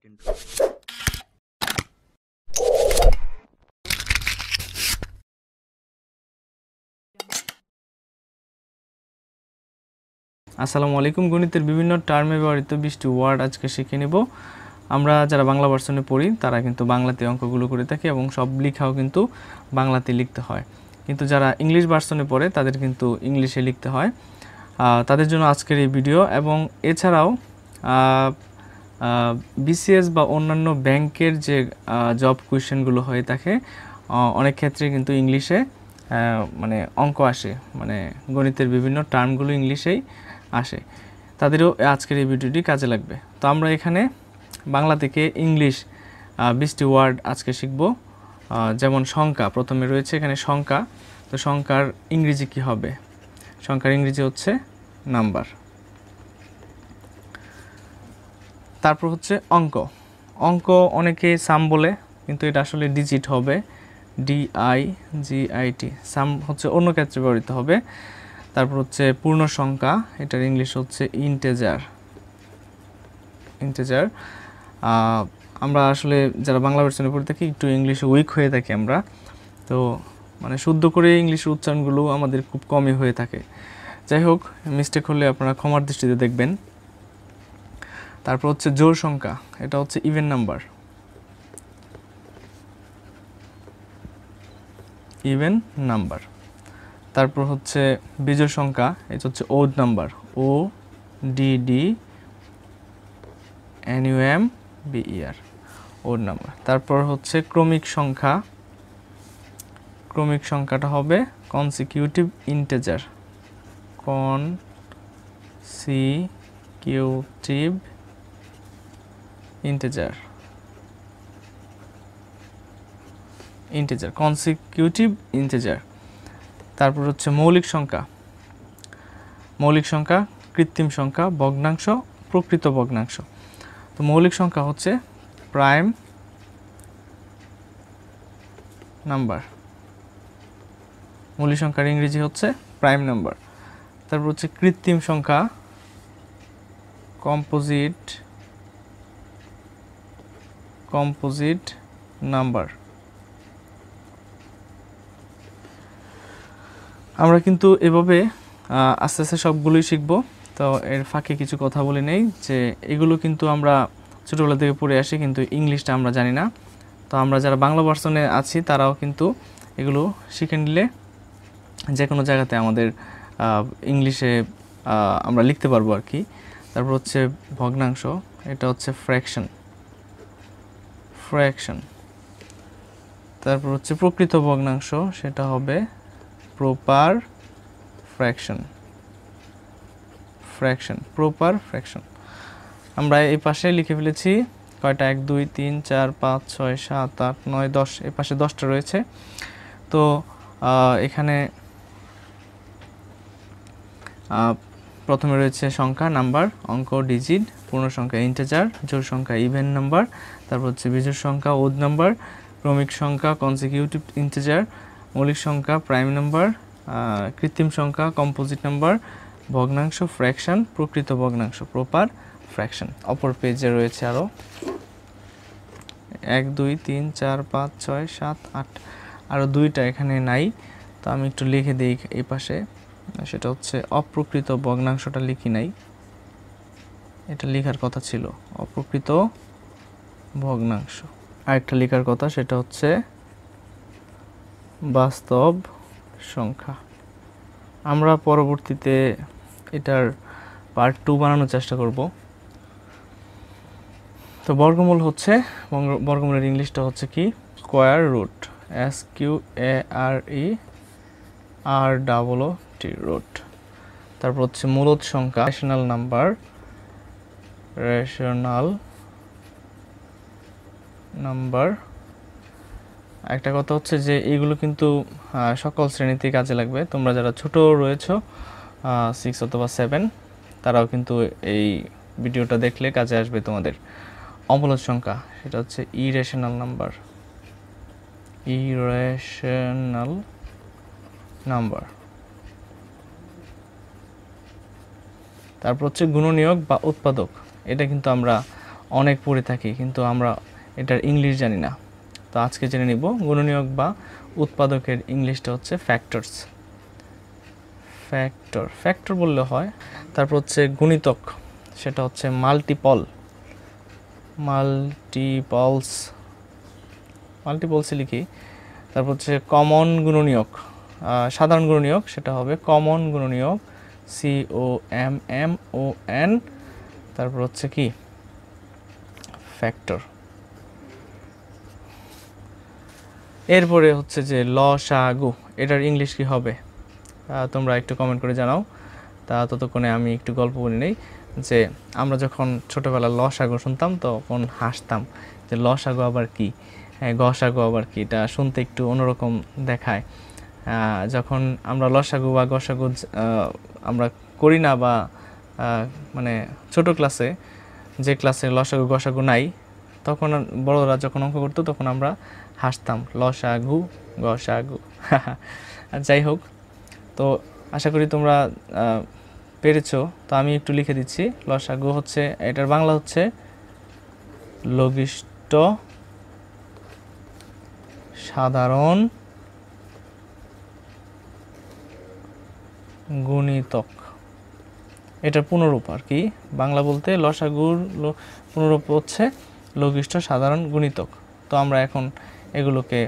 Second. আসসালামু আলাইকুম। গণিতের বিভিন্ন টার্মে ব্যবহৃত 20টি ওয়ার্ড আজকে শিখে নেব। আমরা যারা বাংলা ভার্সনে পড়ি তারা কিন্তু বাংলাতে অঙ্কগুলো করে থাকি এবং সব লেখাও কিন্তু বাংলাতে লিখতে হয়, কিন্তু যারা ইংলিশ ভার্সনে পড়ে তাদের কিন্তু ইংলিশে লিখতে হয়। তাদের জন্য আজকের এই ভিডিও। এবং এছাড়াও বিসিএস বা অন্যান্য ব্যাংকের যে জব কোয়েশ্চেনগুলো হয়ে থাকে অনেক ক্ষেত্রে কিন্তু ইংলিশে মানে অঙ্ক আসে, মানে গণিতের বিভিন্ন টার্মগুলো ইংলিশেই আসে, তাদেরও আজকের এই ভিডিওটি কাজে লাগবে। তো আমরা এখানে বাংলা থেকে ইংলিশ 20টি ওয়ার্ড আজকে শিখব। যেমন সংখ্যা প্রথমে রয়েছে এখানে সংখ্যা। তো সংখ্যার ইংরেজি কি হবে? সংখ্যার ইংরেজি হচ্ছে নাম্বার। তারপর হচ্ছে অঙ্ক। অঙ্ক অনেকে সাম বলে, কিন্তু এটা আসলে ডিজিট হবে, DIGIT। সাম হচ্ছে অন্য ক্ষেত্রে ব্যবহৃত হবে। তারপর হচ্ছে পূর্ণ সংখ্যা, এটার ইংলিশ হচ্ছে ইন্টেজার। আমরা আসলে যারা বাংলা ভার্সনে পড়ে থাকি একটু ইংলিশে উইক হয়ে থাকি আমরা, তো মানে শুদ্ধ করে ইংলিশের উচ্চারণগুলো আমাদের খুব কমই হয়ে থাকে। যাই হোক, মিস্টেক হলে আপনারা ক্ষমার দৃষ্টিতে দেখবেন। তারপর হচ্ছে জোড় সংখ্যা, এটা হচ্ছে ইভেন নাম্বার, ইভেন নাম্বার। তারপর হচ্ছে বিজোড় সংখ্যা, এটা হচ্ছে ode number, ODDNUMBER, ode number. তারপর হচ্ছে ক্রমিক সংখ্যা, ক্রমিক সংখ্যাটা হবে consecutive integer, consecutive integer, consecutive integer. তারপর হচ্ছে মৌলিক সংখ্যা, মৌলিক সংখ্যা, কৃত্রিম সংখ্যা, ভগ্নাংশ, প্রকৃত ভগ্নাংশ। তো মৌলিক সংখ্যা হচ্ছে প্রাইম নাম্বার, মৌলিক সংখ্যার ইংরেজি হচ্ছে প্রাইম নাম্বার। তারপর হচ্ছে কৃত্রিম সংখ্যা, কম্পোজিট নাম্বার। আমরা কিন্তু এভাবে আস্তে আস্তে সবগুলোই শিখব। তো এর ফাঁকে কিছু কথা বলে নেই যে এগুলো কিন্তু আমরা ছোটোবেলা থেকে পড়ে আসি, কিন্তু ইংলিশটা আমরা জানি না। তো আমরা যারা বাংলা ভার্সনে আছি তারাও কিন্তু এগুলো শিখে নিলে যে কোনো জায়গাতে আমাদের ইংলিশে আমরা লিখতে পারবো আর কি। তারপর হচ্ছে ভগ্নাংশ, এটা হচ্ছে ফ্র্যাকশন। তারপর হচ্ছে প্রকৃত ভগ্নাংশ, সেটা হবে প্রপার ফ্র্যাকশন, প্রপার ফ্র্যাকশন। আমরা এই পাশে লিখে ফেলেছি কয়টা, 1 2 3 4 5 6 7 8 9 10, এই পাশে 10টা রয়েছে। তো এখানে প্রথমে রয়েছে সংখ্যা নাম্বার, অঙ্ক ডিজিট, পূর্ণ সংখ্যা ইন্টেজার, জোড় সংখ্যা ইভেন নাম্বার, তারপর হচ্ছে বিজোড় সংখ্যা ওড নাম্বার, ক্রমিক সংখ্যা কনসিকিউটিভ ইন্টেজার, মৌলিক সংখ্যা প্রাইম নাম্বার, কৃত্রিম সংখ্যা কম্পোজিট নাম্বার, ভগ্নাংশ ফ্র্যাকশন, প্রকৃত ভগ্নাংশ প্রপার ফ্র্যাকশন। অপর পেজে রয়েছে আরও 1 2 3 4 5 6 7 8, আরও 2টা এখানে নাই, তো আমি একটু লিখে দিই এই পাশে। সেটা হচ্ছে অপ্রকৃত ভগ্নাংশটা লিখি নাই, এটা লেখার কথা ছিল, অপ্রকৃত ভগ্নাংশ। আরেকটা লেখার কথা, সেটা হচ্ছে বাস্তব সংখ্যা। আমরা পরবর্তীতে এটার পার্ট 2 বানানোর চেষ্টা করব। তো বর্গমূল হচ্ছে, বর্গমূলের ইংলিশটা হচ্ছে কি? Square root, SQAREROOT, root. তারপর হচ্ছে মূলদ সংখ্যা, রেশনাল নাম্বার। একটা কথা হচ্ছে যে এইগুলো কিন্তু সকল শ্রেণীতে কাজে লাগবে। তোমরা যারা ছোট রয়েছো 6 অথবা 7, তারাও কিন্তু এই ভিডিওটা দেখলে কাজে আসবে তোমাদের। অমূলদ সংখ্যা, সেটা হচ্ছে ইরেশনাল নাম্বার। তারপর হচ্ছে গুণনীয়ক বা উৎপাদক, এটা কিন্তু আমরা অনেক পড়ে থাকি, কিন্তু আমরা এটার ইংলিশ জানি না। তো আজকে জেনে নিব গুণনীয়ক বা উৎপাদকের ইংলিশটা হচ্ছে ফ্যাক্টরস। ফ্যাক্টর বললে হয়। তারপর হচ্ছে গুণিতক, সেটা হচ্ছে মাল্টিপলস লিখি। তারপর হচ্ছে কমন গুণনীয়ক, সাধারণ গুণনীয়ক, সেটা হবে কমন গুণনীয়ক, COMMON। তারপর হচ্ছে কি ফ্যাক্টর। এরপরে হচ্ছে যে লসাগু, এটার ইংলিশ কি হবে তোমরা একটু কমেন্ট করে জানাও। তা ততক্ষণে আমি একটু গল্প বলি নেই, যে আমরা যখন ছোটোবেলা লসাগু শুনতাম তখন হাসতাম যে লসাগু আবার কি, গসাগু আবার কি, এটা শুনতে একটু অন্যরকম দেখায়। যখন আমরা লসাগু বা গসাগু আমরা করি না, বা মানে ছোট ক্লাসে, যে ক্লাসে লসাগু গসাগু নাই, তখন বড়রা যখন অঙ্ক করতো তখন আমরা হাসতাম লসাগু গসাগু। যাই হোক, তো আশা করি তোমরা পেরেছো। তো আমি একটু লিখে দিচ্ছি। লসাগু হচ্ছে, এটার বাংলা হচ্ছে লঘিষ্ঠ সাধারণ গুণিতক। এটার পুনরূপ আর কি, বাংলা বলতে লসাগুর পুনরূপ হচ্ছে লঘিষ্ঠ সাধারণ গুণিতক। তো আমরা এখন এগুলোকে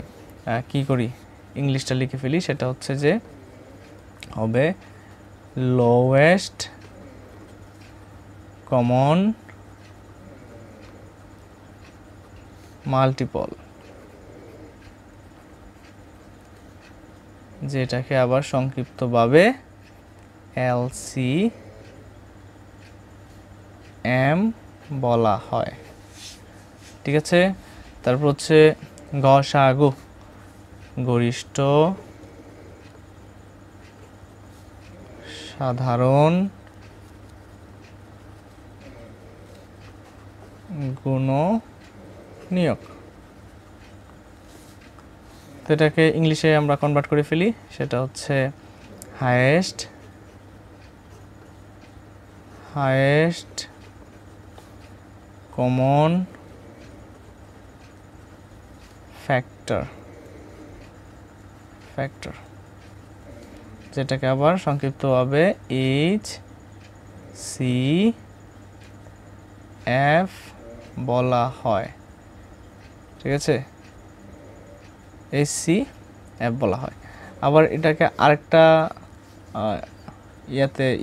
কি করি, ইংলিশটা লিখে ফেলি। সেটা হচ্ছে যে হবে লোয়েস্ট কমন মাল্টিপল, যেটাকে আবার সংক্ষিপ্তভাবে LCM বলা হয়। ঠিক আছে। তারপর হচ্ছে গসাগু, গরিষ্ঠ সাধারণ গুণনীয়ক। তো এটাকে ইংলিশে আমরা কনভার্ট করে ফেলি। সেটা হচ্ছে হাইয়েস্ট কমন ফ্যাক্টর, যেটাকে আবার সংক্ষিপ্তভাবে HCF বলা হয়। ঠিক আছে, HCF বলা হয়। আবার এটাকে আরেকটা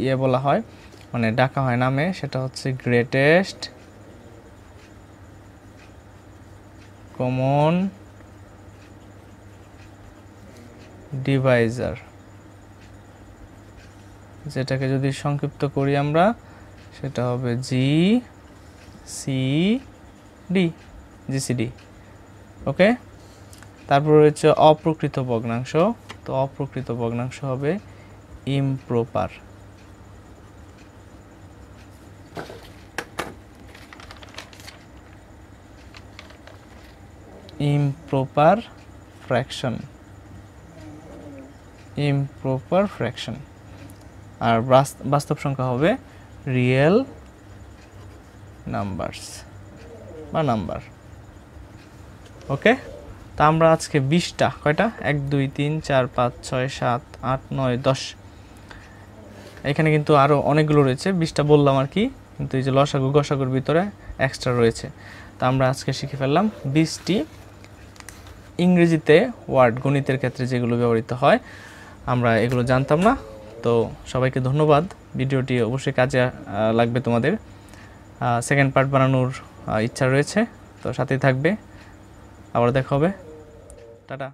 ইয়ে বলা হয়, মানে ডাকা হয় নামে, সেটা হচ্ছে গ্রেটেস্ট কমন ডিভাইজার, যেটাকে যদি সংক্ষিপ্ত করি আমরা সেটা হবে GCD। ওকে। তারপর রয়েছে অপ্রকৃত ভগ্নাংশ। তো অপ্রকৃত ভগ্নাংশ হবে ইমপ্রপার। Improper fraction. আর বাস্তব সংখ্যা হবে রিয়েল নাম্বার। ওকে। তা আমরা আজকে 20টা, কয়টা, 1 2 3 4 5 6 7 8 9 10, এখানে কিন্তু আরও অনেকগুলো রয়েছে, 20টা বললাম আর কি, কিন্তু এই যে লসাগু গসাগুর ভিতরে এক্সট্রা রয়েছে। তা আমরা আজকে শিখে ফেললাম 20টি ইংরেজিতে ওয়ার্ড, গণিতের ক্ষেত্রে যেগুলো ব্যবহৃত হয়, আমরা এগুলো জানতাম না। তো সবাইকে ধন্যবাদ। ভিডিওটি অবশ্যই কাজে লাগবে তোমাদের। সেকেন্ড পার্ট বানানোর ইচ্ছা রয়েছে, তো সাথেই থাকবে। আবার দেখা হবে। টাটা।